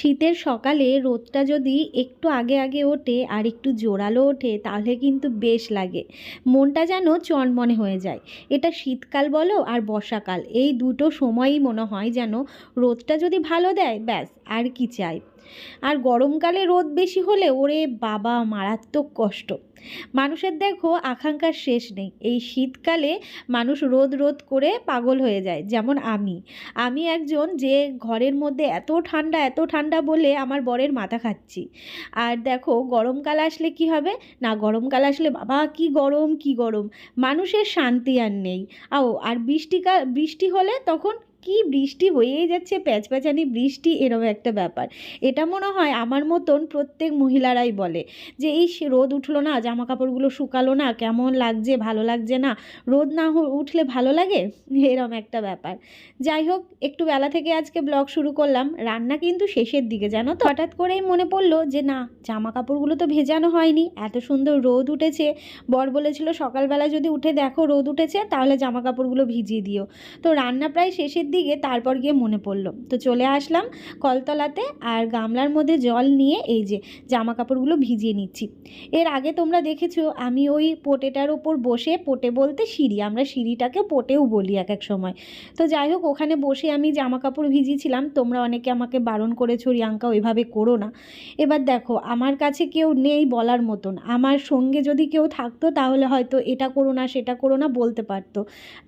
শীতের সকালে রোদটা যদি একটু আগে আগে ওঠে আর একটু জোরালো ওঠে তাহলে কিন্তু বেশ লাগে। মনটা যেন চনমনে হয়ে যায়। এটা শীতকাল বলো আর বর্ষাকাল, এই দুটো সময়ই মনে হয় যেন রোদটা যদি ভালো দেয় ব্যাস আর কি চাই। আর গরমকালে রোদ বেশি হলে ওরে বাবা মারাত্মক কষ্ট। মানুষের দেখো আকাঙ্ক্ষার শেষ নেই। এই শীতকালে মানুষ রোদ রোদ করে পাগল হয়ে যায়, যেমন আমি একজন যে ঘরের মধ্যে এত ঠান্ডা বলে আমার বরের মাথা খাচ্ছি। আর দেখো গরমকাল আসলে কি হবে, না গরমকাল আসলে বাবা কি গরম কি গরম, মানুষের শান্তি আর নেই। আর বৃষ্টি হলে তখন কি বৃষ্টি হয়েই যাচ্ছে, প্যাচপ্যাচানি বৃষ্টি, এরকম একটা ব্যাপার। এটা মনে হয় আমার মতন প্রত্যেক মহিলারাই বলে যে এই রোদ উঠলো না, জামা কাপড়গুলো শুকালো না, কেমন লাগছে, ভালো লাগছে না, রোদ না উঠলে ভালো লাগে, এরকম একটা ব্যাপার। যাই হোক, একটু বেলা থেকে আজকে ব্লগ শুরু করলাম। রান্না কিন্তু শেষের দিকে, জানো তো, হঠাৎ করেই মনে পড়লো যে না, জামা কাপড়গুলো তো ভেজানো হয়নি, এত সুন্দর রোদ উঠেছে। বর বলেছিল সকালবেলা যদি উঠে দেখো রোদ উঠেছে তাহলে জামা কাপড়গুলো ভিজিয়ে দিও। তো রান্না প্রায় শেষের দিকে, তারপর গিয়ে মনে পড়লো, তো চলে আসলাম কলতলাতে আর গামলার মধ্যে জল নিয়ে এই যে জামা কাপড়গুলো ভিজিয়ে নিচ্ছি। এর আগে তোমরা দেখেছো আমি ওই পোটেটার ওপর বসে, পোটে বলতে সিঁড়ি, আমরা সিঁড়িটাকে পোটেও বলি এক এক সময়। তো যাই হোক, ওখানে বসে আমি জামা কাপড় ভিজিয়েছিলাম। তোমরা অনেকে আমাকে বারণ করেছো রিয়াঙ্কা ওইভাবে করো না। এবার দেখো, আমার কাছে কেউ নেই বলার মতন, আমার সঙ্গে যদি কেউ থাকতো তাহলে হয়তো এটা করো না সেটা করো না বলতে পারতো,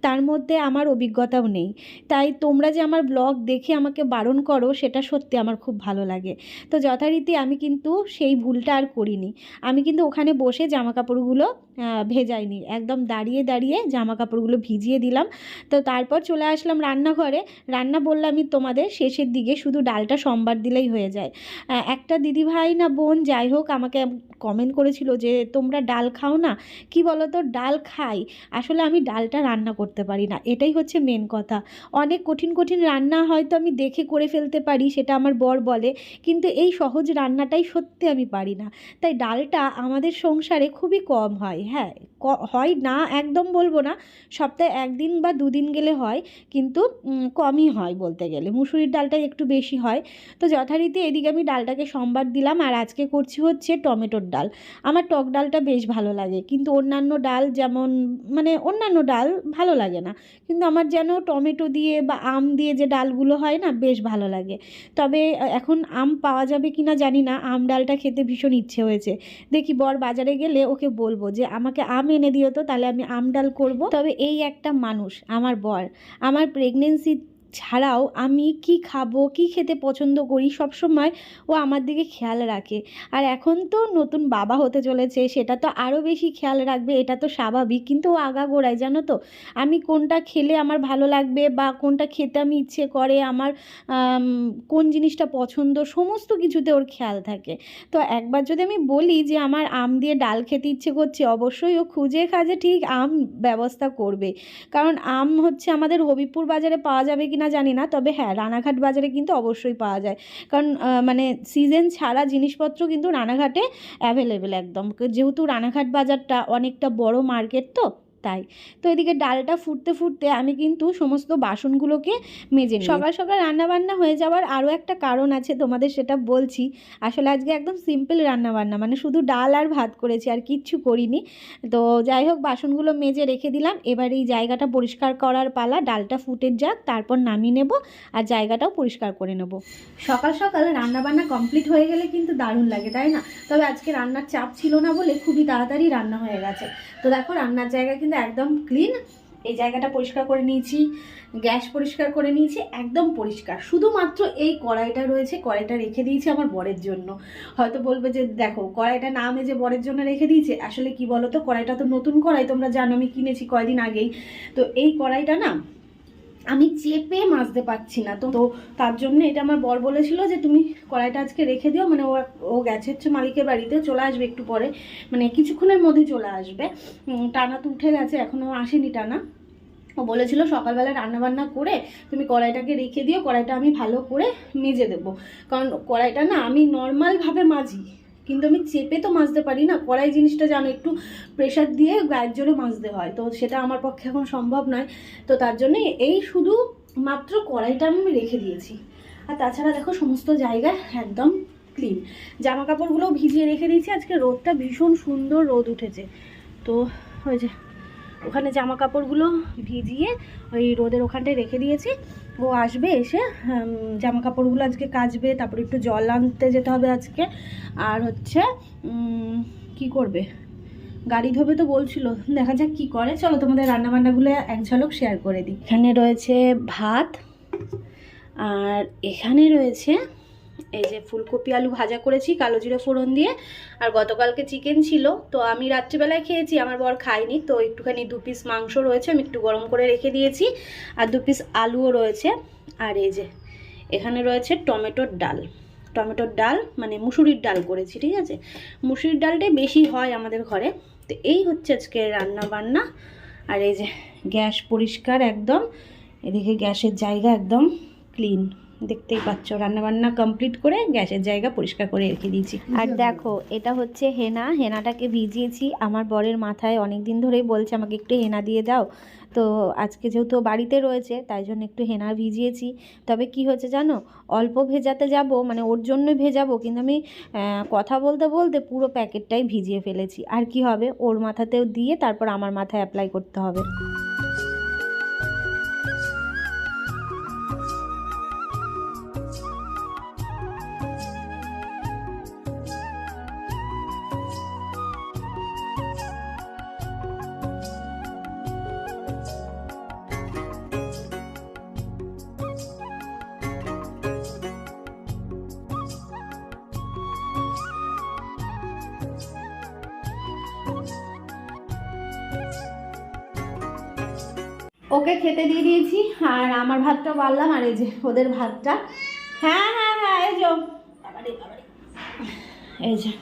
তার মধ্যে আমার অভিজ্ঞতাও নেই। তাই তোমরা যে আমার ব্লগ দেখে আমাকে বারণ করো সেটা সত্যি আমার খুব ভালো লাগে। তো যথারীতি আমি কিন্তু সেই ভুলটা আর করিনি। আমি কিন্তু ওখানে বসে জামা কাপড়গুলো ভেজাইনি, একদম দাঁড়িয়ে দাঁড়িয়ে জামা কাপড়গুলো ভিজিয়ে দিলাম। তো তারপর চলে আসলাম রান্নাঘরে। রান্না বললামই তোমাদের শেষের দিকে, শুধু ডালটা সোমবার দিলেই হয়ে যায়। একটা দিদিভাই না বোন যাই হোক আমাকে কমেন্ট করেছিল যে তোমরা ডাল খাও না, কি বলো তো, ডাল খাই, আসলে আমি ডালটা রান্না করতে পারি না, এটাই হচ্ছে মেন কথা। অনেক কঠিন কঠিন রান্না হয়তো আমি দেখে করে ফেলতে পারি, সেটা আমার বর বলে, কিন্তু এই সহজ রান্নাটাই সত্যি আমি পারি না। তাই ডালটা আমাদের সংসারে খুবই কম হয়। হ্যাঁ, হয় না একদম বলবো না, সপ্তাহে একদিন বা দুদিন গেলে হয়, কিন্তু কমই হয় বলতে গেলে, মুসুরির ডালটাই একটু বেশি হয়। তো যথারীতি এদিকে আমি ডালটাকে সম্বার দিলাম, আর আজকে করছি হচ্ছে টমেটোর ডাল। আমার টক ডালটা বেশ ভালো লাগে, কিন্তু অন্যান্য ডাল যেমন, মানে অন্যান্য ডাল ভালো লাগে না, কিন্তু আমার যেন টমেটো দিয়ে বা আম দিয়ে যে ডালগুলো হয় না বেশ ভালো লাগে। তবে এখন আম পাওয়া যাবে কি না জানি না, আম ডালটা খেতে ভীষণ ইচ্ছে হয়েছে। দেখি বর বাজারে গেলে ওকে বলবো যে আমাকে আম এনে দিও, তো তাহলে আমি আম ডাল করব। তবে এই একটা মানুষ আমার বর, আমার প্রেগনেন্সি ছাড়াও আমি কি খাবো কি খেতে পছন্দ করি সবসময় ও আমার দিকে খেয়াল রাখে। আর এখন তো নতুন বাবা হতে চলেছে, সেটা তো আরও বেশি খেয়াল রাখবে, এটা তো স্বাভাবিক, কিন্তু ও আগাগোড়ায় জানো তো, আমি কোনটা খেলে আমার ভালো লাগবে বা কোনটা খেতে আমি ইচ্ছে করে, আমার কোন জিনিসটা পছন্দ, সমস্ত কিছুতে ওর খেয়াল থাকে। তো একবার যদি আমি বলি যে আমার আম দিয়ে ডাল খেতে ইচ্ছে করছে, অবশ্যই ও খুঁজে খাজে ঠিক আম ব্যবস্থা করবে। কারণ আম হচ্ছে আমাদের হবিপুর বাজারে পাওয়া যাবে কি না জানি না, তবে হ্যাঁ রানাঘাট বাজারে কিন্তু অবশ্যই পাওয়া যায়। কারণ মানে সিজন ছাড়া জিনিসপত্র কিন্তু রানাঘাটে অ্যাভেলেবেল একদম, যেহেতু রানাঘাট বাজারটা অনেকটা বড় মার্কেট, তো তাই। তো এদিকে ডালটা ফুটতে ফুটতে আমি কিন্তু সমস্ত বাসনগুলোকে মেজে নিই। সকাল সকাল রান্নাবান্না হয়ে যাওয়ার আরও একটা কারণ আছে, তোমাদের সেটা বলছি। আসলে আজকে একদম সিম্পল রান্নাবান্না, মানে শুধু ডাল আর ভাত করেছি, আর কিচ্ছু করিনি। তো যাই হোক, বাসনগুলো মেজে রেখে দিলাম, এবার এই জায়গাটা পরিষ্কার করার পালা, ডালটা ফুটে যাক তারপর নামিয়ে নেব আর জায়গাটাও পরিষ্কার করে নেব। সকাল সকাল রান্নাবান্না কমপ্লিট হয়ে গেলে কিন্তু দারুণ লাগে, তাই না? তবে আজকে রান্নার চাপ ছিল না বলে খুবই তাড়াতাড়ি রান্না হয়ে গেছে। তো দেখো রান্নার জায়গা কিন্তু একদম ক্লিন, এই জায়গাটা পরিষ্কার করে নিয়েছি, গ্যাস পরিষ্কার করে নিয়েছি, একদম পরিষ্কার। শুধুমাত্র এই কড়াইটা রয়েছে, কড়াইটা রেখে দিয়েছি আমার বরের জন্য। হয়তো বলবে যে দেখো কড়াইটা না মেজে বরের জন্য রেখে দিয়েছে, আসলে কি বলো তো, কড়াইটা তো নতুন কড়াই, তোমরা জানো আমি কিনেছি কয়দিন আগেই। তো এই কড়াইটা না আমি চেপে মাজতে পারছি না, তো তার জন্য এটা আমার বর বলেছিল যে তুমি কড়াইটা আজকে রেখে দিও, মানে ও গেছে হচ্ছে মালিকের বাড়িতে, চলে আসবে একটু পরে, মানে কিছুক্ষণের মধ্যে চলে আসবে। টানা তো উঠে গেছে, এখনও আসেনি টানা। ও বলেছিল সকালবেলা রান্নাবান্না করে তুমি কড়াইটাকে রেখে দিও, কড়াইটা আমি ভালো করে মেজে দেবো। কারণ কড়াইটা না আমি নর্মালভাবে মাজি, কিন্তু আমি চেপে তো মাজতে পারি না, কড়াই জিনিসটা জানো একটু প্রেশার দিয়ে গায়ের জোরে মাজতে হয়, তো সেটা আমার পক্ষে এখন সম্ভব নয়। তো তার জন্যে এই শুধু মাত্র কড়াইটা আমি রেখে দিয়েছি। আর তাছাড়া দেখো সমস্ত জায়গা একদম ক্লিন। জামা কাপড়গুলো ভিজিয়ে রেখে দিয়েছি, আজকে রোদটা ভীষণ সুন্দর রোদ উঠেছে। তো ওই যে ওখানে জামা কাপড়গুলো ভিজিয়ে ওই রোদের ওখানটায় রেখে দিয়েছি। ও আসবে, এসে জামা কাপড়গুলো আজকে কাচবে, তারপরে একটু জল আনতে যেতে হবে আজকে। আর হচ্ছে কি করবে, গাড়ি ধোবে তো বলছিল, দেখা যাক কি করে। চলো তোমাদের রান্নাবান্নাগুলো এক ঝলক শেয়ার করে দিই। এখানে রয়েছে ভাত, আর এখানে রয়েছে এই যে ফুলকপি আলু ভাজা করেছি কালো জিরে ফোড়ন দিয়ে। আর গতকালকে চিকেন ছিল, তো আমি রাত্রিবেলায় খেয়েছি, আমার বর খায়নি, তো একটুখানি 2 পিস মাংস রয়েছে, আমি একটু গরম করে রেখে দিয়েছি। আর 2 পিস আলুও রয়েছে। আর এই যে এখানে রয়েছে টমেটোর ডাল। টমেটোর ডাল মানে মুসুরির ডাল করেছি, ঠিক আছে? মুসুরির ডালটাই বেশি হয় আমাদের ঘরে। তো এই হচ্ছে আজকে রান্না বান্না। আর এই যে গ্যাস পরিষ্কার একদম, এদিকে গ্যাসের জায়গা একদম ক্লিন, দেখতেই পাচ্ছ। রান্নাবান্না কমপ্লিট করে গ্যাসের জায়গা পরিষ্কার করে রেখে দিয়েছি। আর দেখো এটা হচ্ছে হেনা, হেনাটাকে ভিজিয়েছি। আমার বরের মাথায় অনেক দিন ধরেই বলছে আমাকে একটু হেনা দিয়ে দাও, তো আজকে যেহেতু বাড়িতে রয়েছে তাই জন্য একটু হেনা ভিজিয়েছি। তবে কি হচ্ছে জানো, অল্প ভেজাতে যাব, মানে ওর জন্যই ভেজাবো, কিন্তু আমি কথা বলতে বলতে পুরো প্যাকেটটাই ভিজিয়ে ফেলেছি। আর কি হবে, ওর মাথাতেও দিয়ে তারপর আমার মাথায় অ্যাপ্লাই করতে হবে। ওকে খেতে দিয়ে দিয়েছি, আর আমার ভাতটা বাড়লাম। আর এই যে ওদের ভাতটা, হ্যাঁ হ্যাঁ হ্যাঁ, এই যে এই যে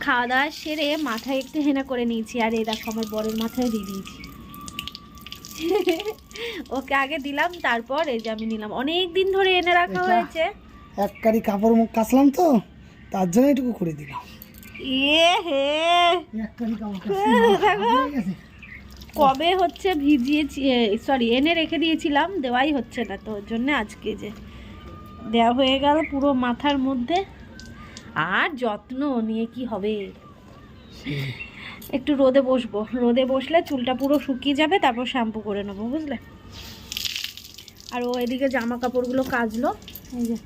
খাওয়া দাওয়া সেরে মাথায় একটু হেনা করে নিয়েছি। আর এই দেখো আমার বরের মাথায় দিয়ে দিয়েছি। ওকে আগে দিলাম, তারপর এই যে আমি নিলাম। অনেক দিন ধরে এনে রাখা হয়েছে, এক কারি কাপড় মুখ কাচলাম তো, তার জন্য এটুকু করে দিলাম। হে এক কারি কাপড় কবে হচ্ছে ভিজিয়েছি, সরি এনে রেখে দিয়েছিলাম, দেওয়াই হচ্ছে না, তো ওর জন্য আজকে যে দেওয়া হয়ে গেল পুরো মাথার মধ্যে। আর যত্ন নিয়ে কি হবে, একটু রোদে বসবো, রোদে বসলে চুলটা পুরো শুকিয়ে যাবে, তারপর শ্যাম্পু করে নেবো, বুঝলে? আর ও এদিকে জামা কাপড়গুলো কাচলো, এই যে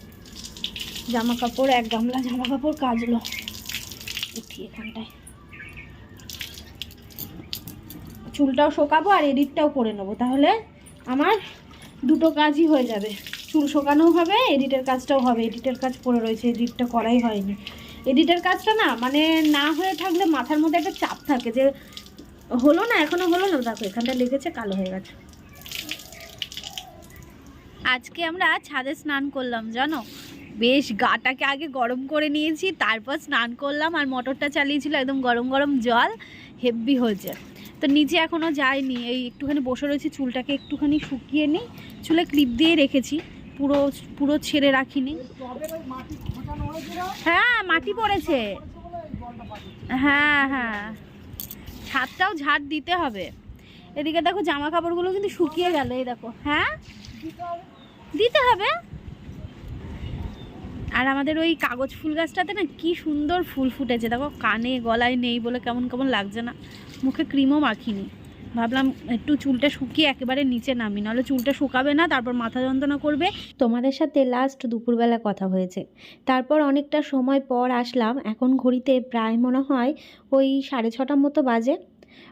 জামা কাপড়, এক গামলা জামা কাপড় কাচলো। উঠি এখানটায়, চুলটাও শোকাবো আর এডিটটাও করে নেবো, তাহলে আমার দুটো কাজই হয়ে যাবে। চুল শোকানোও হবে, এডিটের কাজটাও হবে। এডিটের কাজ পড়ে রয়েছে, এডিটটা করাই হয়নি। এডিটের কাজটা না, মানে না হয়ে থাকলে মাথার মধ্যে একটা চাপ থাকে যে হলো না, এখনো হলো না। দেখো এখানটা লেগেছে, কালো হয়ে গেছে। আজকে আমরা ছাদে স্নান করলাম জানো, বেশ গাটাকে আগে গরম করে নিয়েছি, তারপর স্নান করলাম। আর মোটরটা চালিয়েছিল একদম গরম গরম জল, হেভি হয়েছে। তো নিচে এখনও যাইনি, এই একটুখানি বসে রয়েছি, চুলটাকে একটুখানি শুকিয়ে নিই। চুলে ক্লিপ দিয়ে রেখেছি, পুরো পুরো ছেড়ে রাখিনি। হ্যাঁ মাটি পড়েছে, হ্যাঁ হ্যাঁ, ছাদটাও ঝাড় দিতে হবে। এদিকে দেখো জামা কাপড়গুলো কিন্তু শুকিয়ে গেল, এই দেখো। হ্যাঁ দিতে হবে। আর আমাদের ওই কাগজ ফুল গাছটাতে না কি সুন্দর ফুল ফুটেছে, দেখো। কানে গলায় নেই বলে কেমন কেমন লাগছে না, মুখে ক্রিমও মাখিনি। ভাবলাম একটু চুলটা শুকিয়ে একেবারে নিচে নামি, নাহলে চুলটা শুকাবে না, তারপর মাথা যন্ত্রণা করবে। তোমাদের সাথে লাস্ট দুপুরবেলা কথা হয়েছে, তারপর অনেকটা সময় পর আসলাম। এখন ঘড়িতে প্রায় মনে হয় ওই 6:30 মতো বাজে।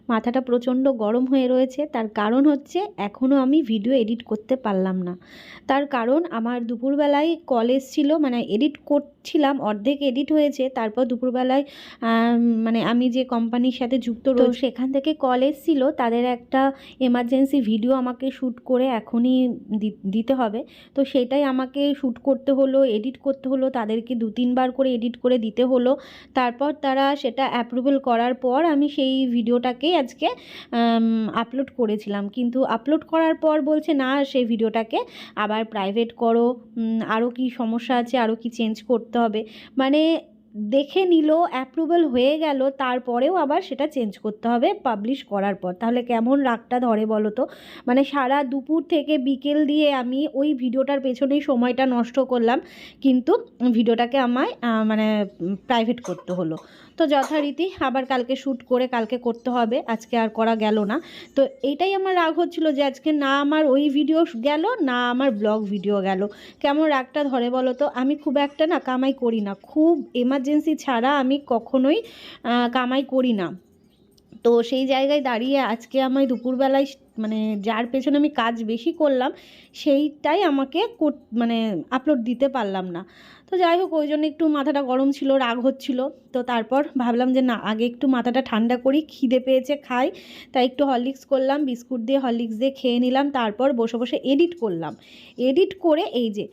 মাথাটা প্রচণ্ড গরম হয়ে রয়েছে। তার কারণ হচ্ছে এখনও আমি ভিডিও এডিট করতে পারলাম না। তার কারণ আমার দুপুরবেলায় কল এসেছিল, মানে এডিট করছিলাম, অর্ধেক এডিট হয়েছে, তারপর দুপুরবেলায় মানে আমি যে কোম্পানির সাথে যুক্ত রয়েছে সেখান থেকে কল এসেছিল, তাদের একটা এমার্জেন্সি ভিডিও আমাকে শ্যুট করে এখনই দিতে হবে। তো সেটাই আমাকে শ্যুট করতে হলো, এডিট করতে হলো, তাদেরকে 2-3 বার করে এডিট করে দিতে হলো। তারপর তারা সেটা অ্যাপ্রুভেল করার পর আমি সেই ভিডিওটাকেই আজকে আপলোড করেছিলাম, কিন্তু আপলোড করার পর বলছে না সেই ভিডিওটাকে আবার প্রাইভেট করো, আরও কি সমস্যা আছে, আরও কি চেঞ্জ করতে হবে। মানে দেখে নিল, অ্যাপ্রুভাল হয়ে গেল, তারপরেও আবার সেটা চেঞ্জ করতে হবে পাবলিশ করার পর। তাহলে কেমন রাগটা ধরে বলো তো। মানে সারা দুপুর থেকে বিকেল দিয়ে আমি ওই ভিডিওটার পেছনেই সময়টা নষ্ট করলাম, কিন্তু ভিডিওটাকে আমায় মানে প্রাইভেট করতে হলো। তো যথারীতি আবার কালকে শ্যুট করে কালকে করতে হবে, আজকে আর করা গেল না। তো এইটাই আমার রাগ হচ্ছিল যে আজকে না আমার ওই ভিডিও গেল, না আমার ব্লগ ভিডিও গেল। কেমন রাগটা ধরে বলো তো। আমি খুব একটা না কামাই করি না, খুব এমার্জেন্সি ছাড়া আমি কখনোই কামাই করি না। তো সেই জায়গায় দাঁড়িয়ে আজকে আমায় দুপুরবেলায় মানে যার পেছনে আমি কাজ বেশি করলাম সেইটাই আমাকে মানে আপলোড দিতে পারলাম না। তো যাই হোক, ওই জন্য একটু মাথাটা গরম ছিল, রাগ হচ্ছিল। তো তারপর ভাবলাম যে না, আগে একটু মাথাটা ঠান্ডা করি, খিদে পেয়েছে খাই। তাই একটু হরলিক্স করলাম, বিস্কুট দিয়ে হরলিক্স দিয়ে খেয়ে নিলাম, তারপর বসে বসে এডিট করলাম। এডিট করে এই যে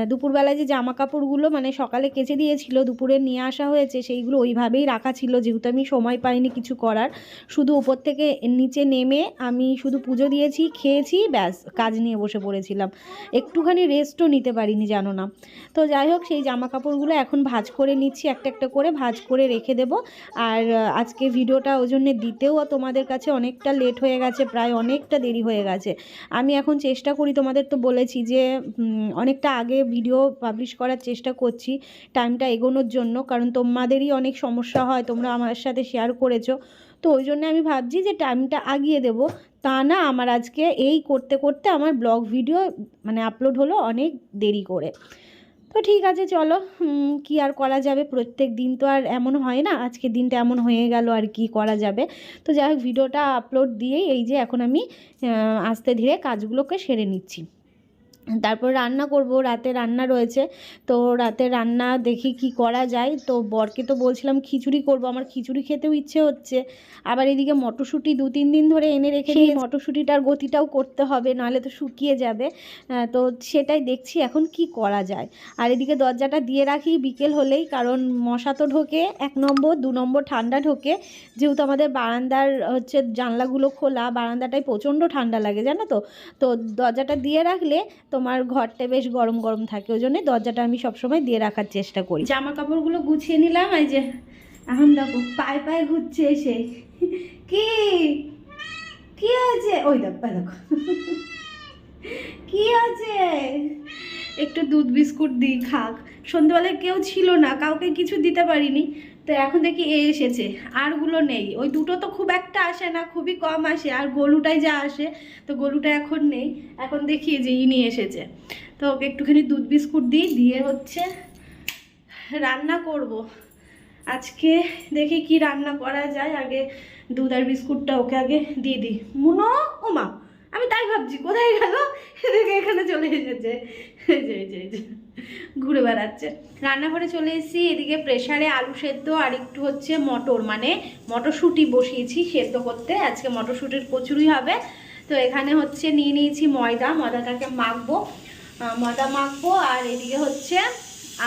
দুপুরবেলায় যে জামা কাপড়গুলো মানে সকালে কেচে দিয়েছিল, দুপুরে নিয়ে আসা হয়েছে, সেইগুলো ওইভাবেই রাখা ছিল, যেহেতু আমি সময় পাইনি কিছু করার। শুধু উপর থেকে নিচে নেমে আমি শুধু পুজো দিয়েছি, খেয়েছি, ব্যাস কাজ নিয়ে বসে পড়েছিলাম, একটুখানি রেস্টও নিতে পারিনি জানো না। তো যাই হোক, সেই জামা কাপড়গুলো এখন ভাঁজ করে নিচ্ছি, একটা একটা করে ভাঁজ করে রেখে দেব। আর আজকে ভিডিওটা ওই জন্যে দিতেও তোমাদের কাছে অনেকটা লেট হয়ে গেছে, প্রায় অনেকটা দেরি হয়ে গেছে। আমি এখন চেষ্টা করি, তোমাদের তো বলেছি যে অনেকটা আগে ভিডিও পাবলিশ করার চেষ্টা করছি টাইমটা এগোনোর জন্য, কারণ তোমাদেরই অনেক সমস্যা হয়, তোমরা আমার সাথে শেয়ার করেছো। তো ওই জন্য আমি ভাবছি যে টাইমটা আগিয়ে দেব। তা না, আমার আজকে এই করতে করতে আমার ব্লগ ভিডিও মানে আপলোড হলো অনেক দেরি করে। তো ঠিক আছে, চলো, কি আর করা যাবে, প্রত্যেক দিন তো আর এমন হয় না, আজকে দিনটা এমন হয়ে গেল, আর কি করা যাবে। তো যাই হোক, ভিডিওটা আপলোড দিয়েই এই যে এখন আমি আস্তে ধীরে কাজগুলোকে সেরে নিচ্ছি। তারপর রান্না করব, রাতে রান্না রয়েছে। তো রাতে রান্না দেখি কি করা যায়। তো বরকে তো বলছিলাম খিচুড়ি করব, আমার খিচুড়ি খেতেও ইচ্ছে হচ্ছে। আবার এদিকে মটরশুঁটি 2-3 দিন ধরে এনে রেখে সেই মটরশুঁটিটার গতিটাও করতে হবে, নাহলে তো শুকিয়ে যাবে। তো সেটাই দেখছি এখন কি করা যায়। আর এদিকে দরজাটা দিয়ে রাখি বিকেল হলেই, কারণ মশা তো ঢোকে 1 নম্বর, 2 নম্বর ঠান্ডা ঢোকে, যেহেতু আমাদের বারান্দার হচ্ছে জানলাগুলো খোলা, বারান্দাটায় প্রচণ্ড ঠান্ডা লাগে জানো তো। তো দরজাটা দিয়ে রাখলে তোমার ঘরটা বেশ গরম গরম থাকে, ওই জন্যই দরজাটা আমি সবসময় দিয়ে রাখার চেষ্টা করি। জামা কাপড়গুলো গুছিয়ে নিলাম, এই যে এখন দেখো পায়ে পায়ে ঘুরছে এসে। কি কি হয়েছে? ওই দেখো দেখো কি আছে, একটু দুধ বিস্কুট দিই খাক। সন্ধ্যেবেলায় কেউ ছিল না, কাউকে কিছু দিতে পারিনি। তো এখন দেখি এ এসেছে, আরগুলো নেই। ওই দুটো তো খুব একটা আসে না, খুবই কম আসে, আর গোলুটাই যা আসে। তো গোলুটা এখন নেই, এখন দেখি যে ইনি এসেছে। তো ওকে একটুখানি দুধ বিস্কুট দিয়ে হচ্ছে রান্না করব আজকে। দেখি কি রান্না করা যায়, আগে দুধ আর বিস্কুটটা ওকে আগে দিয়ে দিই। মুনো, ও মা, আমি তাই ভাবছি কোথায় গেল, দেখে এখানে চলে এসেছে, ঘুরে বেড়াচ্ছে। রান্নাঘরে চলে এসেছি, এদিকে প্রেসারে আলু সেদ্ধ আর একটু হচ্ছে মটর মানে মটরশুঁটি বসিয়েছি সেদ্ধ করতে, আজকে মটরশুঁটির কচুরি হবে। তো এখানে হচ্ছে নিয়ে নিয়েছি ময়দাটাকে ময়দা মাখবো, আর এদিকে হচ্ছে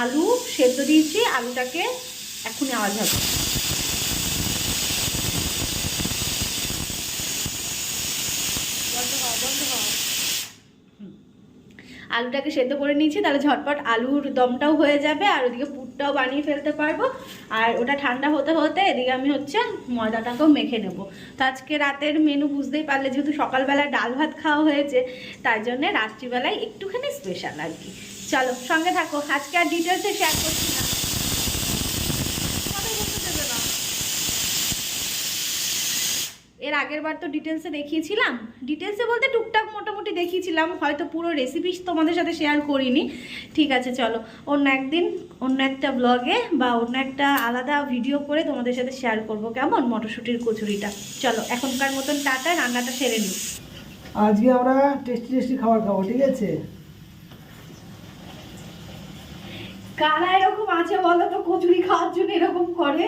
আলু সেদ্ধ দিয়েছি, আলুটাকে এখনই আওয়াজ হবে। আলুটাকে সেদ্ধ করে নিয়েছি, তাহলে ঝটপট আলুর দমটাও হয়ে যাবে, আর ওদিকে পুরটাও বানিয়ে ফেলতে পারবো। আর ওটা ঠান্ডা হতে হতে এদিকে আমি হচ্ছে ময়দাটাকেও মেখে নেব। তো আজকে রাতের মেনু বুঝতেই পারলে, যেহেতু সকালবেলায় ডাল ভাত খাওয়া হয়েছে, তাই জন্যে রাত্রিবেলায় একটুখানি স্পেশাল আর কি। চলো সঙ্গে থাকো, আজকে আর ডিটেলসে শেয়ার করছি না। এর আগের বার তো ডিটেলসে দেখিয়েছিলাম, ডিটেলসে বলতে টুকটাক মোটামুটি দেখিয়েছিলাম, হয়তো পুরো রেসিপি তোমাদের সাথে শেয়ার করিনি। ঠিক আছে, চলো অন্য একদিন অন্য একটা ব্লগে বা অন্য একটা আলাদা ভিডিও করে তোমাদের সাথে শেয়ার করব কেমন মটরশুঁটির কচুরিটা। চলো এখনকার মতন টাটা, রান্নাটা সেরে নিই। আজকে আমরা টেস্টি খাবার খাবো, ঠিক আছে? কারা এরকম আছে বলো তো কচুরি খাওয়ার জন্য এরকম করে?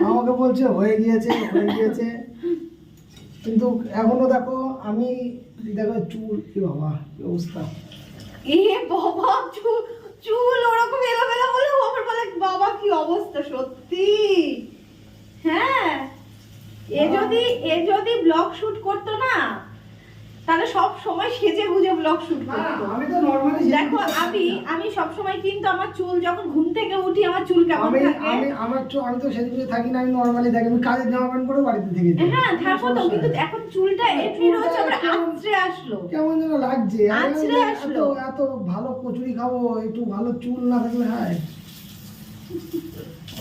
আমাকে বলছে হয়ে গিয়েছে, কিন্তু এখনো দেখো আমি, দেখো চুল, কি বাবা কি অবস্থা। এ বাবা, চুল ওরকম এলোমেলো বলে আমার বলে বাবা কি অবস্থা সত্যি। হ্যাঁ, এ যদি ব্লগ শুট করতো না তাহলে সব সময় সেজে গুজে ব্লগ শুট করতো। আমি তো নরমালি দেখো আমি সব সময় কিন্তু আমার চুল যখন ঘুম থেকে উঠি আমার চুল কেমন থাকে। আমি তো সেদিকে থাকি না, আমি নরমালি থাকি, আমি কাজের জামা প্যান্ট পরে বাড়িতে থেকে যাই। হ্যাঁ থাকো তো, কিন্তু এখন চুলটা এমনি রয়েছে আবার আঁচড়ে আসলো, কেমন যেন লাগছে। আঁচড়ে আসলো। এত ভালো কচুরি খাবো, একটু ভালো চুল না থাকলে হয়?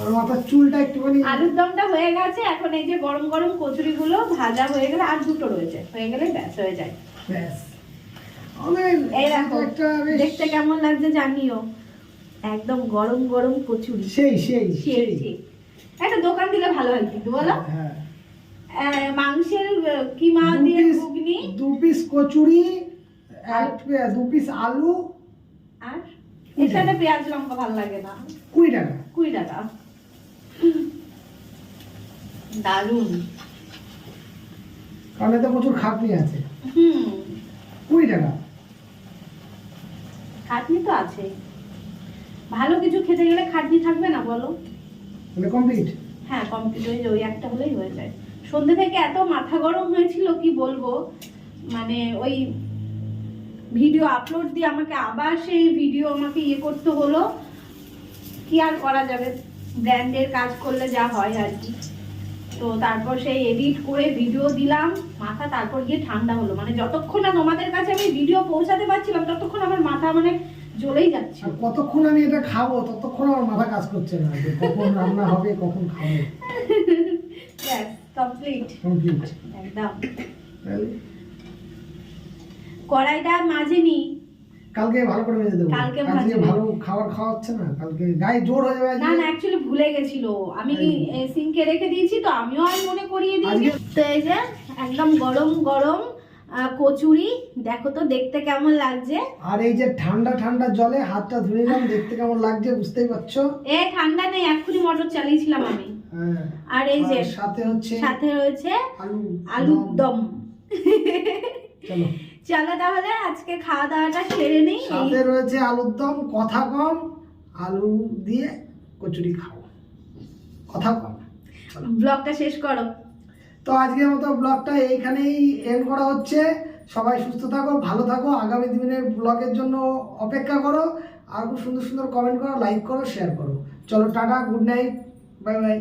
আর মাথার চুলটা একটুখানি। আলুর দমটা হয়ে গেছে, এখন এই যে গরম গরম কচুরিগুলো ভাজা হয়ে গেলে, আর দুটো রয়েছে, হয়ে গেলে ব্যাস হয়ে যায়। ব্যাস। এই দেখো দেখতে কেমন লাগছে জানিও, একদম গরম গরম কচুরি। সেই একটা দোকান দিলে ভালো হয় কিন্তু বলো। হ্যাঁ, মাংসের কিমা দিয়ে ঘুগনি, 2 পিস কচুরি, 2 পিস আলু, আর এর সাথে পেঁয়াজ লঙ্কা ভালো লাগে না। 20 টাকা। 20 টাকা, দারুন। কারণ এতে প্রচুর খাটনি আছে। 20 টাকা খাটনি তো আছে, ভালো কিছু খেতে গেলে খাটনি থাকবে না বলো? মানে কমপ্লিট। হ্যাঁ কমপ্লিট হয়ে যায়, ওই একটা হলেই হয়ে যায়। সন্ধ্যে থেকে এত মাথা গরম হয়েছিল কি বলবো, মানে ওই ভিডিও আপলোড দিয়ে আমাকে আবার সেই ভিডিও আমাকে করতে হলো, কি আর করা যাবে, ব্র্যান্ডের কাজ করলে যা হয় আর কি। তো তারপর সেই এডিট করে ভিডিও দিলাম, মাথা তারপর গিয়ে ঠান্ডা হলো, মানে যতক্ষণ না তোমাদের কাছে আমি ভিডিও পৌঁছাতে পারছিলাম ততক্ষণ আমার মাথা মানে জ্বলেই যাচ্ছে। আর কতক্ষণ আমি এটা খাবো ততক্ষণ আমার মাথা কাজ করছে না, যে কখন রান্না হবে কখন খাবো। ব্যাস কমপ্লিট একদম। কড়াইটা মাজেনি, কালকে ভালো করে মেজে দেবো। কালকে আজকে ভালো খাবার খাওয়া হচ্ছে না, কালকে গায়ে জোর হয়ে যাবে। না অ্যাকচুয়ালি ভুলে গেছিল, আমি সিঙ্কে রেখে দিয়েছি তো আমিও আর মনে করিয়ে দিয়েছি। তো এই যে একদম গরম গরম কচুরি, দেখো তো দেখতে কেমন লাগছে। আর এই যে ঠান্ডা ঠান্ডা জলে হাতটা ধুয়ে নিলাম, দেখতে কেমন লাগছে বুঝতেই পারছো। ঠান্ডা নেই, এক্ষুনি মটর চালিয়েছিলাম আমি। আর এই যে সাথে রয়েছে আলুর দম। চলো তাহলে আজকে খাওয়া দাওয়াটা সেরে নেই। সাথে রয়েছে আলুর দম, কথা কম, আলু দিয়ে কচুরি খাও, কথা কম। ব্লগটা শেষ করো। তো আজকের মতো ব্লগটা এইখানেই এন্ড করা হচ্ছে। সবাই সুস্থ থাকো, ভালো থাকো, আগামী দিনের ব্লগের জন্য অপেক্ষা করো। আর খুব সুন্দর সুন্দর কমেন্ট করো, লাইক করো, শেয়ার করো। চলো tata, good night, bye bye.